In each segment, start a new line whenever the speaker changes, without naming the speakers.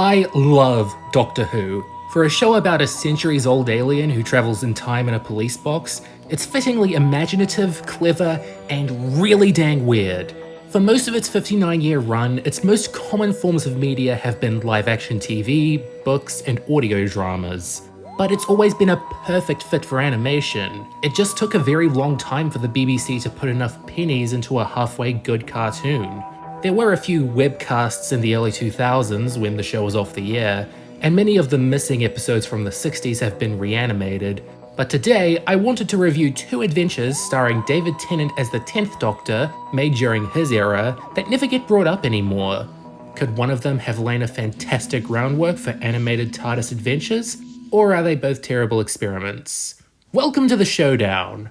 I love Doctor Who. For a show about a centuries-old alien who travels in time in a police box, it's fittingly imaginative, clever, and really dang weird. For most of its 59-year run, its most common forms of media have been live-action TV, books, and audio dramas. But it's always been a perfect fit for animation. It just took a very long time for the BBC to put enough pennies into a halfway good cartoon. There were a few webcasts in the early 2000s when the show was off the air, and many of the missing episodes from the 60s have been reanimated. But today, I wanted to review two adventures starring David Tennant as the 10th Doctor, made during his era, that never get brought up anymore. Could one of them have laid a fantastic groundwork for animated TARDIS adventures, or are they both terrible experiments? Welcome to the showdown!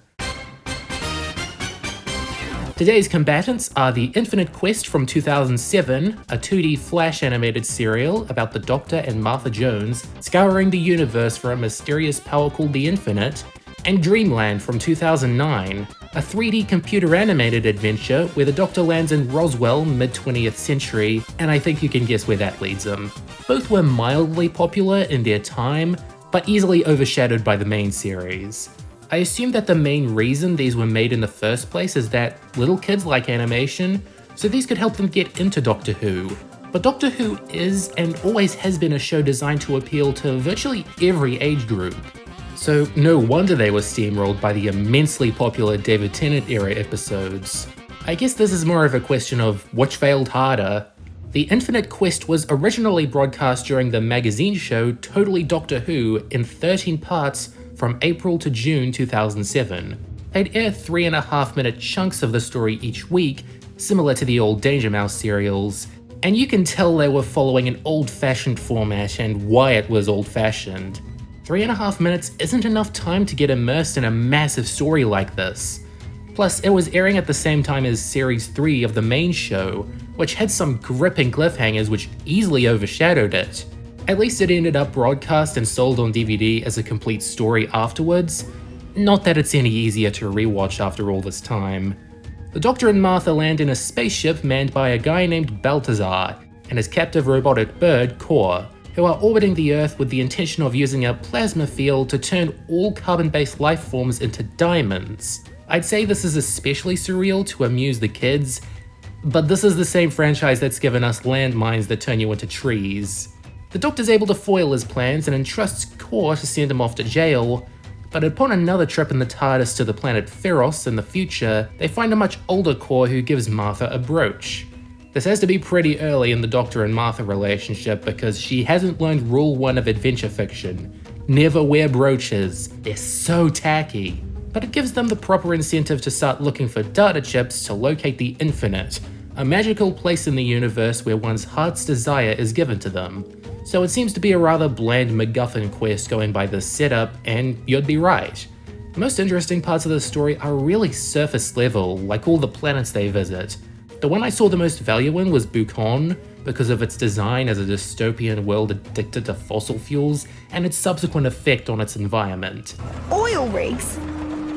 Today's combatants are The Infinite Quest from 2007, a 2D Flash animated serial about the Doctor and Martha Jones scouring the universe for a mysterious power called the Infinite, and Dreamland from 2009, a 3D computer animated adventure where the Doctor lands in Roswell mid-20th century, and I think you can guess where that leads him. Both were mildly popular in their time, but easily overshadowed by the main series. I assume that the main reason these were made in the first place is that little kids like animation, so these could help them get into Doctor Who. But Doctor Who is and always has been a show designed to appeal to virtually every age group. So no wonder they were steamrolled by the immensely popular David Tennant era episodes. I guess this is more of a question of which failed harder. The Infinite Quest was originally broadcast during the magazine show Totally Doctor Who in 13 parts from April to June 2007. They'd air 3.5-minute chunks of the story each week, similar to the old Danger Mouse serials, and you can tell they were following an old-fashioned format and why it was old-fashioned. 3.5 minutes isn't enough time to get immersed in a massive story like this. Plus, it was airing at the same time as Series 3 of the main show, which had some gripping cliffhangers which easily overshadowed it. At least it ended up broadcast and sold on DVD as a complete story afterwards. Not that it's any easier to rewatch after all this time. The Doctor and Martha land in a spaceship manned by a guy named Balthazar and his captive robotic bird, Core, who are orbiting the Earth with the intention of using a plasma field to turn all carbon-based life forms into diamonds. I'd say this is especially surreal to amuse the kids, but this is the same franchise that's given us landmines that turn you into trees. The Doctor's able to foil his plans and entrusts Core to send him off to jail, but upon another trip in the TARDIS to the planet Feros in the future, they find a much older Core who gives Martha a brooch. This has to be pretty early in the Doctor and Martha relationship because she hasn't learned rule 1 of adventure fiction. Never wear brooches, they're so tacky. But it gives them the proper incentive to start looking for data chips to locate the Infinite, a magical place in the universe where one's heart's desire is given to them. So it seems to be a rather bland MacGuffin quest going by this setup, and you'd be right. The most interesting parts of the story are really surface level, like all the planets they visit. The one I saw the most value in was Bukon, because of its design as a dystopian world addicted to fossil fuels, and its subsequent effect on its environment.
Oil rigs?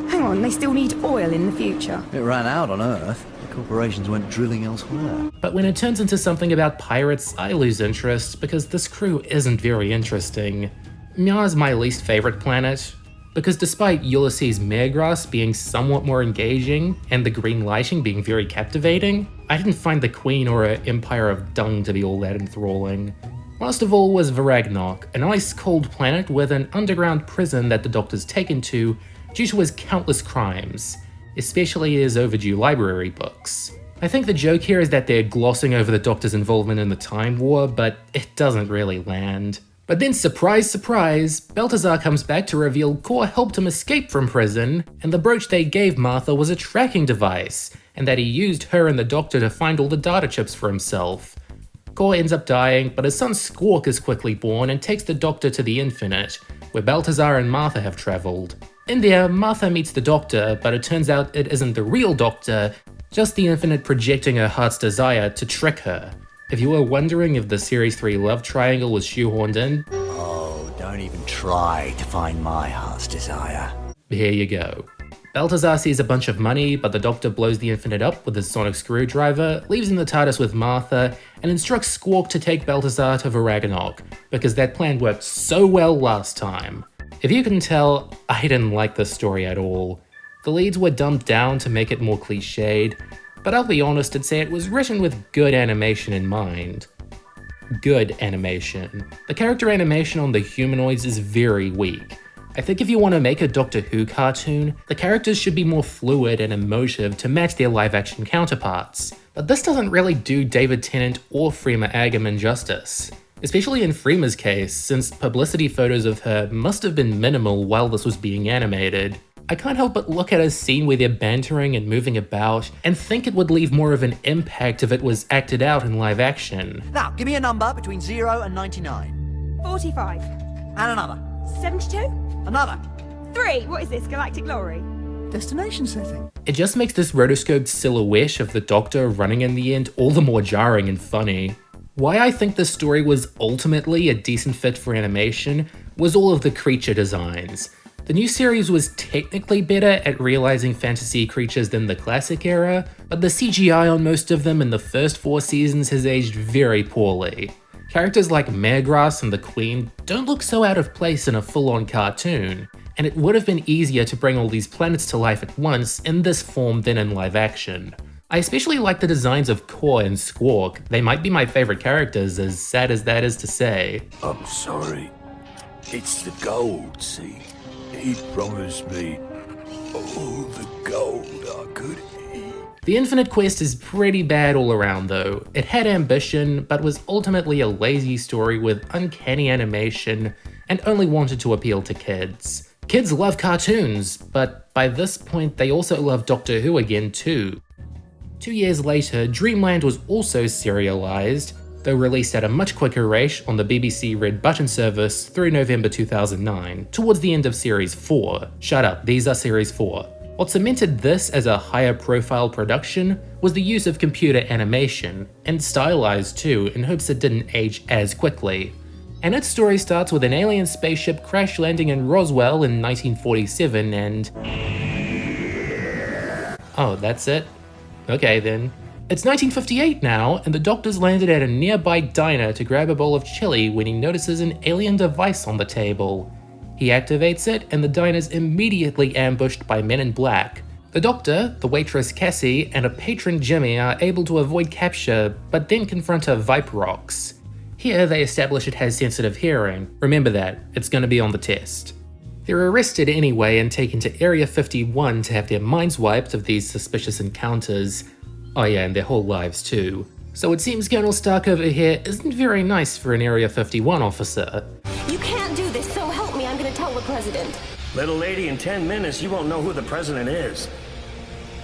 Hang on, they still need oil in the future.
It ran out on Earth. The corporations went drilling elsewhere.
But when it turns into something about pirates, I lose interest because this crew isn't very interesting. Mars my least favorite planet, because despite Ulysses Meregrass being somewhat more engaging and the green lighting being very captivating, I didn't find the Queen or her Empire of Dung to be all that enthralling. Last of all was Varagnok, an ice-cold planet with an underground prison that the Doctor's taken to due to his countless crimes, especially his overdue library books. I think the joke here is that they're glossing over the Doctor's involvement in the Time War, but it doesn't really land. But then surprise surprise, Balthazar comes back to reveal Core helped him escape from prison, and the brooch they gave Martha was a tracking device, and that he used her and the Doctor to find all the data chips for himself. Core ends up dying, but his son Squawk is quickly born and takes the Doctor to the Infinite, where Balthazar and Martha have travelled. In there, Martha meets the Doctor, but it turns out it isn't the real Doctor, just the Infinite projecting her heart's desire to trick her. If you were wondering if the Series 3 love triangle was shoehorned in,
Oh, don't even try to find my heart's desire.
here you go. Balthazar sees a bunch of money, but the Doctor blows the Infinite up with his sonic screwdriver, leaves in the TARDIS with Martha, and instructs Squawk to take Balthazar to Varaganok, because that plan worked so well last time. If you can tell, I didn't like this story at all. The leads were dumbed down to make it more cliched, but I'll be honest and say it was written with good animation in mind. Good animation. The character animation on the humanoids is very weak. I think if you want to make a Doctor Who cartoon, the characters should be more fluid and emotive to match their live-action counterparts. But this doesn't really do David Tennant or Freema Agyeman justice. Especially in Freema's case, since publicity photos of her must have been minimal while this was being animated. I can't help but look at a scene where they're bantering and moving about, and think it would leave more of an impact if it was acted out in live action.
Now, give me a number between 0 and 99.
45.
And another.
72?
Another.
3. What is this, galactic lorry?
Destination setting.
It just makes this rotoscoped silhouette of the Doctor running in the end all the more jarring and funny. Why I think this story was ultimately a decent fit for animation was all of the creature designs. The new series was technically better at realizing fantasy creatures than the classic era, but the CGI on most of them in the first 4 seasons has aged very poorly. Characters like Maregrass and the Queen don't look so out of place in a full-on cartoon, and it would have been easier to bring all these planets to life at once in this form than in live action. I especially like the designs of Kor and Squawk. They might be my favorite characters, as sad as that is to say.
I'm sorry. It's the gold, see? He promised me all the gold I could eat.
The Infinite Quest is pretty bad all around though. It had ambition, but was ultimately a lazy story with uncanny animation, and only wanted to appeal to kids. Kids love cartoons, but by this point they also love Doctor Who again too. 2 years later, Dreamland was also serialized, though released at a much quicker rate on the BBC Red Button service through November 2009, towards the end of Series 4. Shut up, these are Series 4. What cemented this as a higher profile production was the use of computer animation, and stylized too, in hopes it didn't age as quickly. And its story starts with an alien spaceship crash landing in Roswell in 1947 and... Oh, that's it? Okay then. It's 1958 now, and the Doctor's landed at a nearby diner to grab a bowl of chili when he notices an alien device on the table. He activates it, and the diner's immediately ambushed by men in black. The Doctor, the waitress Cassie, and a patron Jimmy are able to avoid capture, but then confront a Viperox. Here they establish it has sensitive hearing. Remember that, it's going to be on the test. They're arrested anyway and taken to Area 51 to have their minds wiped of these suspicious encounters. Oh yeah, and their whole lives too. So it seems Colonel Stark over here isn't very nice for an Area 51 officer.
You can't do this, so help me, I'm gonna tell the president.
Little lady, in 10 minutes you won't know who the president is.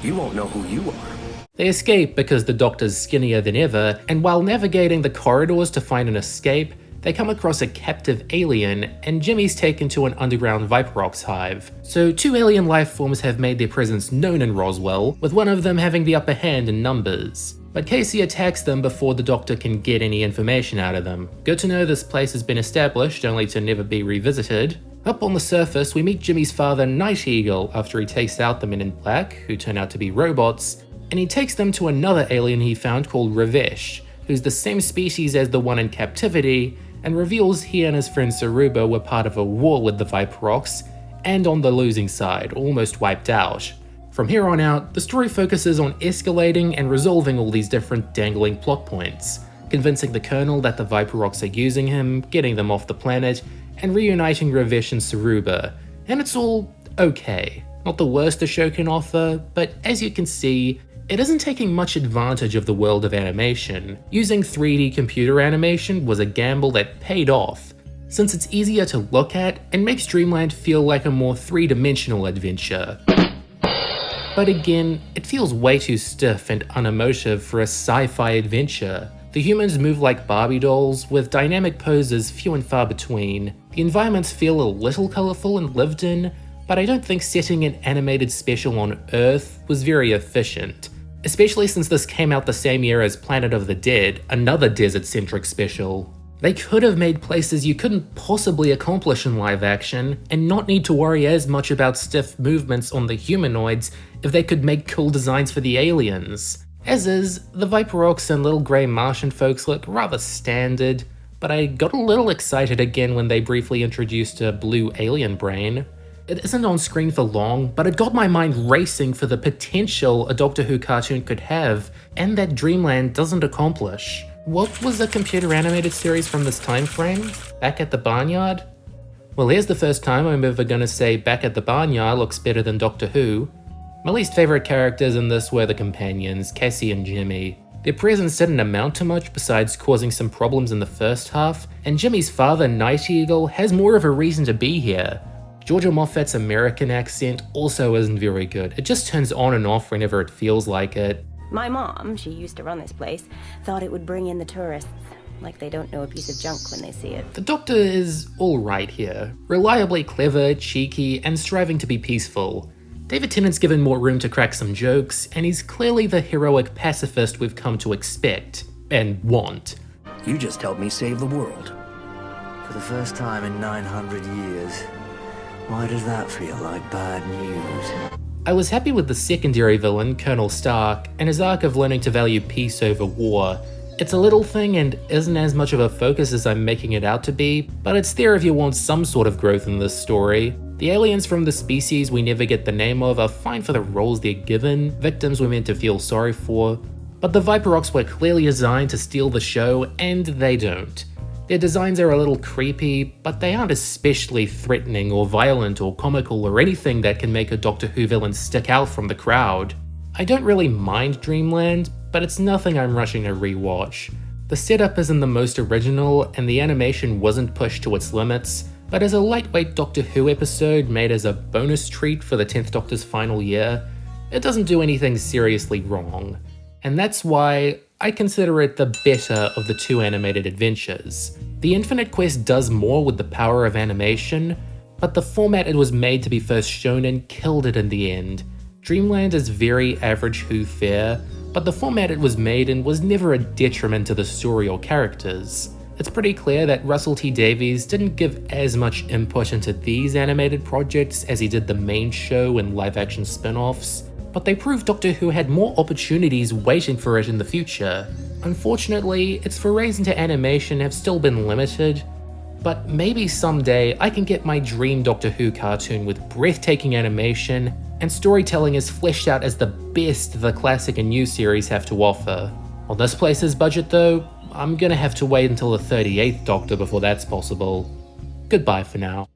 You won't know who you are.
They escape because the Doctor's skinnier than ever, and while navigating the corridors to find an escape, they come across a captive alien, and Jimmy's taken to an underground Viperox hive. So 2 alien life forms have made their presence known in Roswell, with one of them having the upper hand in numbers. But Casey attacks them before the Doctor can get any information out of them. Good to know this place has been established, only to never be revisited. Up on the surface, we meet Jimmy's father, Night Eagle, after he takes out the men in black, who turn out to be robots, and he takes them to another alien he found called Ravesh, who's the same species as the one in captivity, and reveals he and his friend Saruba were part of a war with the Viperox, and on the losing side, almost wiped out. From here on out, the story focuses on escalating and resolving all these different dangling plot points, convincing the Colonel that the Viperox are using him, getting them off the planet, and reuniting Ravesh and Saruba, and it's all okay. Not the worst the show can offer, but as you can see, it isn't taking much advantage of the world of animation. Using 3D computer animation was a gamble that paid off, since it's easier to look at and makes Dreamland feel like a more 3-dimensional adventure. But again, it feels way too stiff and unemotive for a sci-fi adventure. The humans move like Barbie dolls, with dynamic poses few and far between. The environments feel a little colourful and lived in, but I don't think setting an animated special on Earth was very efficient. Especially since this came out the same year as Planet of the Dead, another desert-centric special. They could have made places you couldn't possibly accomplish in live action, and not need to worry as much about stiff movements on the humanoids if they could make cool designs for the aliens. As is, the Viperox and little grey Martian folks look rather standard, but I got a little excited again when they briefly introduced a blue alien brain. It isn't on screen for long, but it got my mind racing for the potential a Doctor Who cartoon could have, and that Dreamland doesn't accomplish. What was the computer animated series from this time frame? Back at the Barnyard? Well, here's the first time I'm ever gonna say Back at the Barnyard looks better than Doctor Who. My least favourite characters in this were the companions, Cassie and Jimmy. Their presence didn't amount to much besides causing some problems in the first half, and Jimmy's father, Night Eagle, has more of a reason to be here. Georgia Moffat's American accent also isn't very good. It just turns on and off whenever it feels like it.
My mom, she used to run this place, thought it would bring in the tourists. Like they don't know a piece of junk when they see it.
The Doctor is alright here. Reliably clever, cheeky, and striving to be peaceful. David Tennant's given more room to crack some jokes, and he's clearly the heroic pacifist we've come to expect. And want.
You just helped me save the world.
For the first time in 900 years. Why does that feel like bad news?
I was happy with the secondary villain, Colonel Stark, and his arc of learning to value peace over war. It's a little thing and isn't as much of a focus as I'm making it out to be, but it's there if you want some sort of growth in this story. The aliens from the species we never get the name of are fine for the roles they're given, victims we're meant to feel sorry for, but the Viperox were clearly designed to steal the show, and they don't. Their designs are a little creepy, but they aren't especially threatening or violent or comical or anything that can make a Doctor Who villain stick out from the crowd. I don't really mind Dreamland, but it's nothing I'm rushing to rewatch. The setup isn't the most original, and the animation wasn't pushed to its limits, but as a lightweight Doctor Who episode made as a bonus treat for the 10th Doctor's final year, it doesn't do anything seriously wrong. And that's why I consider it the better of the two animated adventures. The Infinite Quest does more with the power of animation, but the format it was made to be first shown in killed it in the end. Dreamland is very average Who fare, but the format it was made in was never a detriment to the story or characters. It's pretty clear that Russell T Davies didn't give as much input into these animated projects as he did the main show and live-action spin-offs, but they proved Doctor Who had more opportunities waiting for it in the future. Unfortunately, its forays into animation have still been limited, but maybe someday I can get my dream Doctor Who cartoon with breathtaking animation and storytelling as fleshed out as the best the classic and new series have to offer. On this place's budget though, I'm gonna have to wait until the 38th Doctor before that's possible. Goodbye for now.